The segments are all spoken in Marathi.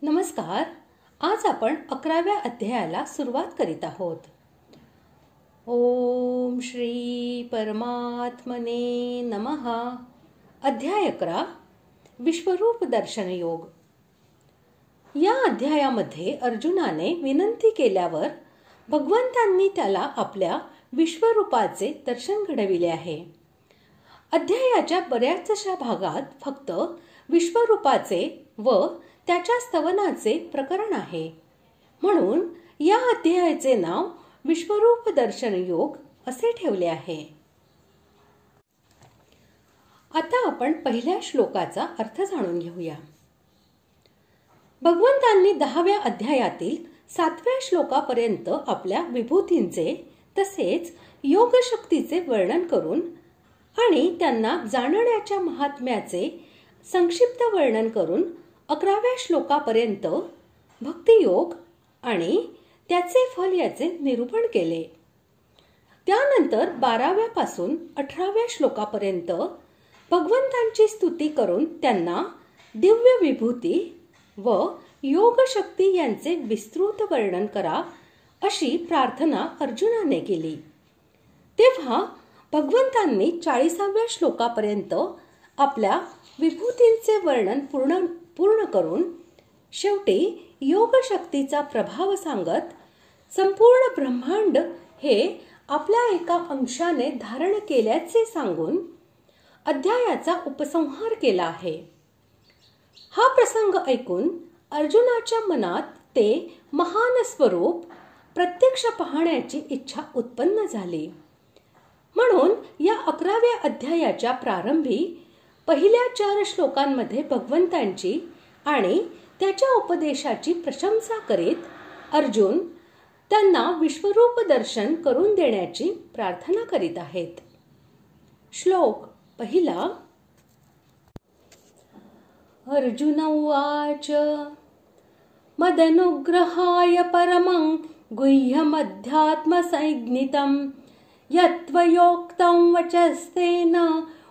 नमस्कार. आज आपण 11व्या अध्यायाला सुरुवात करीत आहोत. ओम श्री परमात्मने नमः. अध्याय 11 विश्वरूप दर्शन योग. या अध्यायामध्ये अर्जुनाने विनंती केल्यावर भगवंतांनी त्याला आपल्या विश्वरूपाचे दर्शन घडविले आहे. अध्यायाच्या बऱ्याचशा भागात फक्त विश्वरूपाचे व त्याच्या स्तवनाचे प्रकरण आहे. म्हणून या अध्यायाचे नाव विश्वरूप दर्शन योग असे ठेवले आहे. आता आपण पहिल्या श्लोकाचा अर्थ जाणून घेऊया. भगवंतांनी 10व्या अध्यायातील 7व्या श्लोकापर्यंत आपल्या विभूतींचे तसेच योग शक्तीचे वर्णन करून आणि त्यांना जाणण्याच्या महात्म्याचे संक्षिप्त वर्णन करून 11व्या श्लोकापर्यंत भक्तियोग आणि त्याचे फल याचे निरूपण केले. त्यानंतर 12व्या पासून 18व्या श्लोकापर्यंत भगवंतांची स्तुती करून त्यांना दिव्य विभूती व योग शक्ती यांचे विस्तृत वर्णन करा अशी प्रार्थना अर्जुनाने केली. तेव्हा भगवंतांनी 40व्या श्लोकापर्यंत आपल्या विभूतींचे वर्णन पूर्ण करून शेवटी योग शक्तीचा प्रभाव सांगत संपूर्ण ब्रह्मांड हे आपल्या एका अंशाने धारण केल्याचे सांगून अध्यायाचा उपसंहार केला आहे. हा प्रसंग ऐकून अर्जुनाच्या मनात ते महान स्वरूप प्रत्यक्ष पाहण्याची इच्छा उत्पन्न झाली. म्हणून या 11व्या अध्यायाच्या प्रारंभी पहिल्या 4 श्लोकांमध्ये भगवंतांची आणि त्याच्या उपदेशाची प्रशंसा करीत अर्जुन त्यांना विश्वरूप दर्शन करून देण्याची प्रार्थना करीत आहेत. श्लोक पहिला. अर्जुन उवाच मदनुग्रहाय परमं गुह्यमध्यात्म संज्ञितं यत्त्वयोक्तं वचस्तेन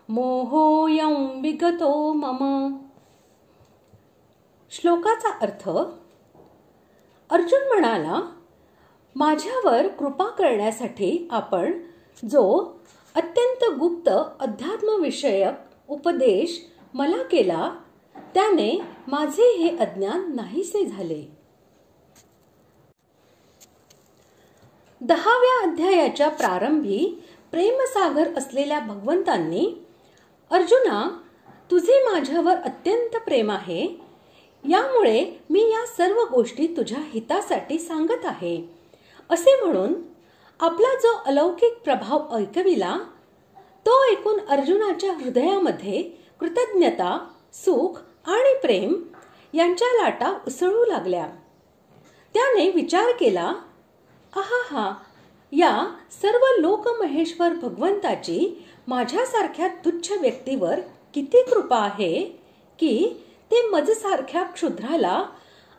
मोहोऽयं विगतो मम. श्लोकाचा अर्थ. अर्जुन म्हणाला, माझ्यावर कृपा करण्यासाठी आपण जो अत्यंत गुप्त अध्यात्मविषयक उपदेश मला केला त्याने माझे हे अज्ञान नाहीसे झाले. 10व्या अध्यायाच्या प्रारंभी प्रेमसागर असलेल्या भगवंतांनी अर्जुना, तुझे माझ्यावर अत्यंत प्रेम आहे, यामुळे मी या सर्व गोष्टी तुझ्या हितासाठी सांगत आहे असे म्हणून आपला जो अलौकिक प्रभाव ऐकविला तो ऐकून अर्जुनाच्या हृदयामध्ये कृतज्ञता, सुख आणि प्रेम यांच्या लाटा उसळू लागल्या. त्याने विचार केला, आहा, या सर्व लोकमहेश्वर भगवंताची माझ्यासारख्या तुच्छ व्यक्तीवर किती कृपा आहे की ते मजसारख्या क्षुद्राला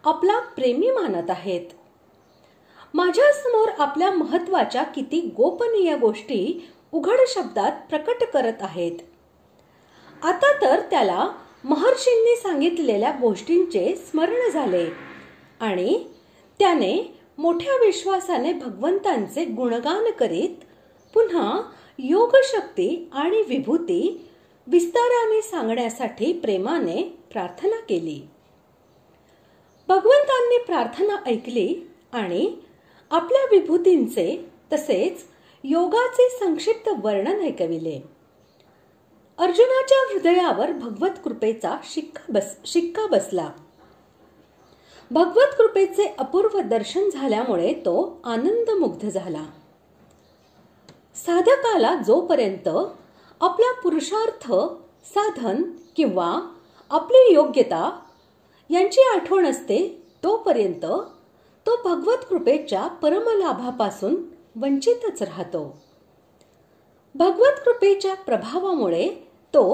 आपला प्रेमी मानत आहेत. माझ्यासमोर आपल्या महत्वाच्या किती गोपनीय गोष्टी उघड शब्दात प्रकट करत आहेत. आता तर त्याला महर्षींनी सांगितलेल्या गोष्टींचे स्मरण झाले आणि त्याने मोठ्या विश्वासाने भगवंतांचे गुणगान करीत पुन्हा योग शक्ती आणि विभूती विस्ताराने सांगण्यासाठी प्रेमाने प्रार्थना केली. भगवंतांनी प्रार्थना ऐकली आणि आपल्या विभूतींचे तसेच योगाचे संक्षिप्त वर्णन ऐकविले. अर्जुनाच्या हृदयावर भगवत कृपेचा शिक्का बसला. भगवत कृपेचे अपूर्व दर्शन झाल्यामुळे तो आनंदमुग्ध झाला. साधकाला जोपर्यंत आपल्या पुरुषार्थ, साधन किंवा आपली योग्यता यांची आठवण असते तोपर्यंत तो भगवत कृपेच्या परमलाभापासून वंचितच राहतो. भगवत कृपेच्या प्रभावामुळे तो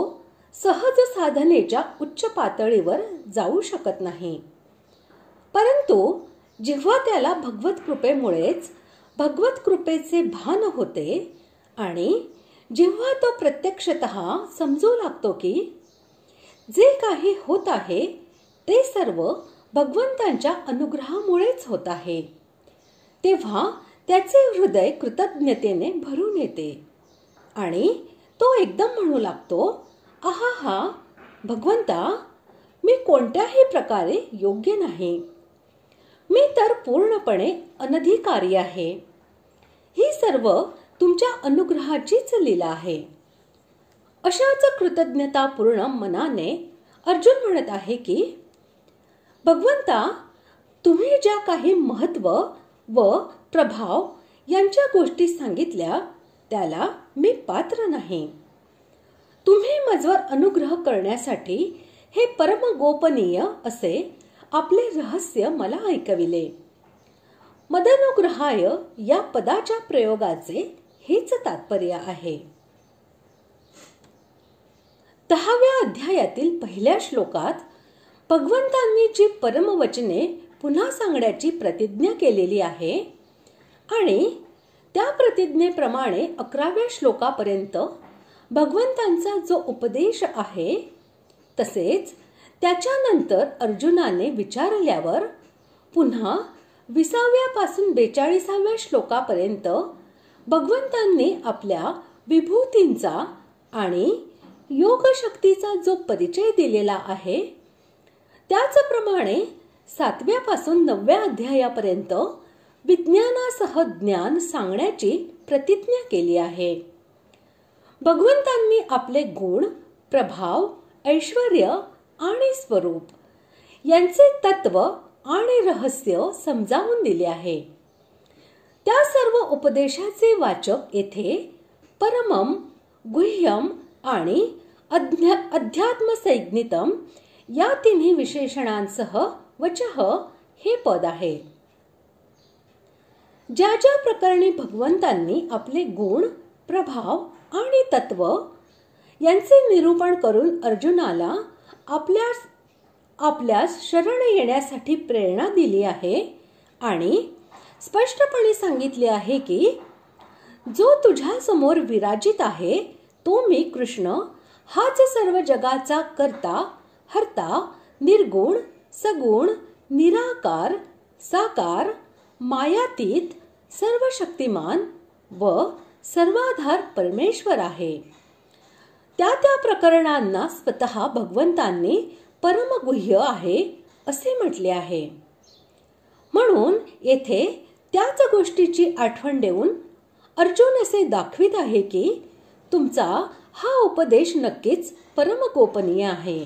सहज साधनेच्या उच्च पातळीवर जाऊ शकत नाही. परंतु जेव्हा त्याला भगवत कृपेमुळेच भगवत कृपेचे भान होते आणि जेव्हा तो प्रत्यक्षतः समजू लागतो की जे काही होत आहे ते सर्व भगवंतांच्या अनुग्रहामुळेच होत आहे, तेव्हा त्याचे हृदय कृतज्ञतेने भरून येते आणि तो एकदम म्हणू लागतो, आहा, भगवंता, मी कोणत्याही प्रकारे योग्य नाही, मी तर पूर्णपणे अनधिकारी आहे. ही सर्व तुमच्या अनुग्रहाचीच लीला आहे. अशाच कृतज्ञतापूर्ण मनाने अर्जुन म्हणत आहे की, भगवंता, तुम्ही ज्या काही महत्व व प्रभाव यांच्या गोष्टी सांगितल्या त्याला मी पात्र नाही. तुम्ही माझवर अनुग्रह करण्यासाठी हे परम गोपनीय असे आपले रहस्य मला ऐकविले. मदनुग्रहाय या पदाच्या प्रयोगाचे हेच तात्पर्य आहे. 10व्या अध्यायातील पहिल्या श्लोकात भगवंतांनी जी परमवचने पुन्हा सांगण्याची प्रतिज्ञा केलेली आहे आणि त्या प्रतिज्ञेप्रमाणे 11व्या श्लोकापर्यंत भगवंतांचा जो उपदेश आहे, तसेच त्याच्यानंतर अर्जुनाने विचारल्यावर पुन्हा 20व्या पासून 42व्या श्लोकापर्यंत भगवंतांनी आपल्या विभूतींचा आणि योग शक्तीचा जो परिचय दिलेला आहे, त्याचप्रमाणे 7व्या पासून 9व्या अध्यायापर्यंत विज्ञानासह ज्ञान सांगण्याची प्रतिज्ञा केली आहे. भगवंतांनी आपले गुण, प्रभाव, ऐश्वर्य आणि स्वरूप यांचे तत्व आणि रहस्य समजावून दिले आहे. त्या सर्व उपदेशाचे वाचक येथे परमम, गुह्यम आणि अध्यात्मसंज्ञितम या तिन्ही विशेषणांसह वचः हे पद आहे. ज्या ज्या प्रकरणी भगवंतांनी आपले गुण, प्रभाव आणि तत्व यांचे निरूपण करून अर्जुनाला आपल्यास शरण येण्यासाठी प्रेरणा दिली आहे आणि स्पष्टपणे सांगितले आहे की, जो तुझ्या समोर विराजित आहे तो मी कृष्ण हाच सर्व जगाचा कर्ता, हर्ता, निर्गुण, सगुण, निराकार, साकार, मायातीत, सर्वशक्तिमान व सर्वाधार परमेश्वर आहे. त्या त्या प्रकरणांना स्वतः भगवंतांनी परमगुह्य आहे असे म्हटले आहे. म्हणून येथे त्याच गोष्टीची आठवण देऊन अर्जुन असे दाखवित आहे की तुमचा हा उपदेश नक्कीच परमगोपनीय आहे.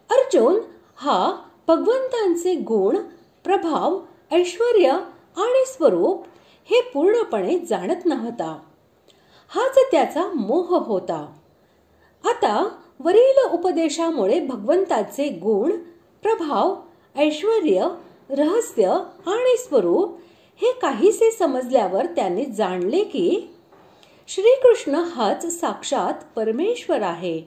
अर्जुन हा भगवंतांचे गुण, प्रभाव, ऐश्वर्य आणि स्वरूप हे पूर्णपणे जाणत नव्हता. हाच त्याचा मोह होता. आता वरील उपदेशामुळे भगवंताचे गुण, प्रभाव, ऐश्वर्य, रहस्य आणि स्वरूप हे काहीसे समजल्यावर त्याने जाणले की श्रीकृष्ण हाच साक्षात परमेश्वर आहे.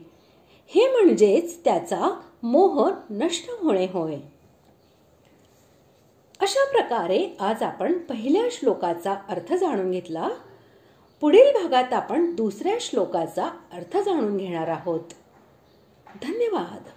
हे म्हणजेच त्याचा मोह नष्ट होणे होय. अशा प्रकारे आज आपण पहिल्या श्लोकाचा अर्थ जाणून घेतला. पुढील भागात आपण दुसऱ्या श्लोकाचा अर्थ जाणून घेणार आहोत. धन्यवाद.